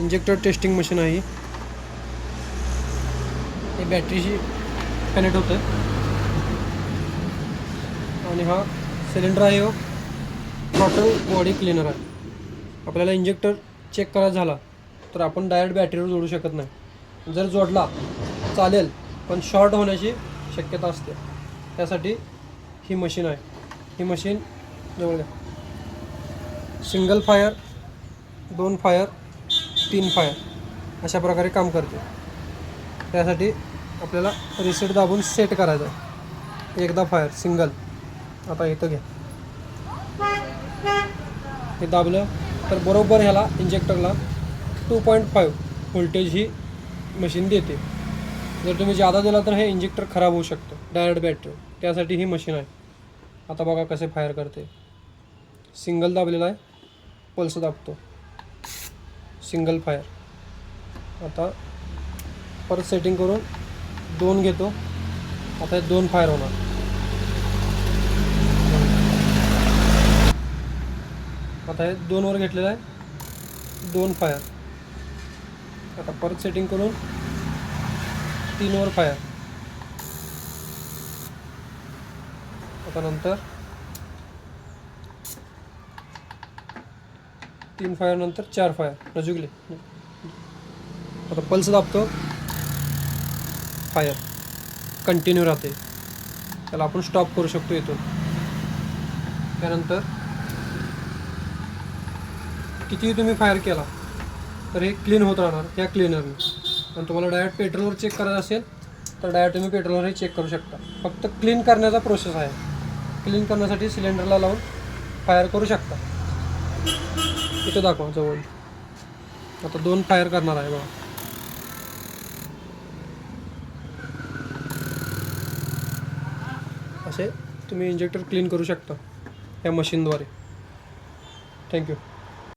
Injector testing machine आहे हे बॅटरीशी connect होतं आणि हा सिलेंडर आहे, थ्रॉटल बॉडी क्लीनर आहे. आपल्याला इंजेक्टर चेक करायचा झाला तर आपण डायरेक्ट बॅटरीवर जोडू शकत नाही. जर जोडला चालेल पण शॉर्ट होण्याची शक्यता असते. त्यासाठी ही मशीन आहे. ही मशीन जवळ घ्या. सिंगल फायर, 2 फायर, 3 फायर अशा प्रकारे काम करते. त्यासाठी आपल्याला रिसेट दाबून सेट करायचं आहे. एकदा फायर सिंगल. आता इथं घ्या, हे दाबलं तर बरोबर ह्याला इंजेक्टरला 2.5 व्होल्टेज ही मशीन देते. जर तुम्ही जादा दिला तर हे इंजेक्टर खराब होऊ शकतं डायरेक्ट बॅटरी. त्यासाठी ही मशीन आहे. आता बघा कसे फायर करते. सिंगल दाबलेला आहे, पल्स दाबतो, सिंगल फायर. आता परत सेटिंग करून 2 घेतो. आता हे 2 फायर होणार. आता हे 2 वर घेतलेलं आहे, 2 फायर. आता परत सेटिंग करून 3 वर फायर. आता नंतर 3 फायर नंतर 4 फायर नजुकले. आता पल्स दाबतो, फायर कंटिन्यू राहते. त्याला आपण स्टॉप करू शकतो इथून. त्यानंतर कितीही तुम्ही फायर केला तर हे क्लीन होत राहणार ह्या क्लीनरने. आणि तुम्हाला डायरेक्ट पेट्रोलवर चेक करायचं असेल तर डायरेक्ट तुम्ही पेट्रोलवरही चेक करू शकता. फक्त क्लीन करण्याचा प्रोसेस आहे. क्लीन करण्यासाठी सिलेंडरला लावून फायर करू शकता. इथं दाखवा जवळ. आता 2 फायर करणार आहे बघा. असे तुम्ही इंजेक्टर क्लीन करू शकता या मशीनद्वारे. थँक्यू.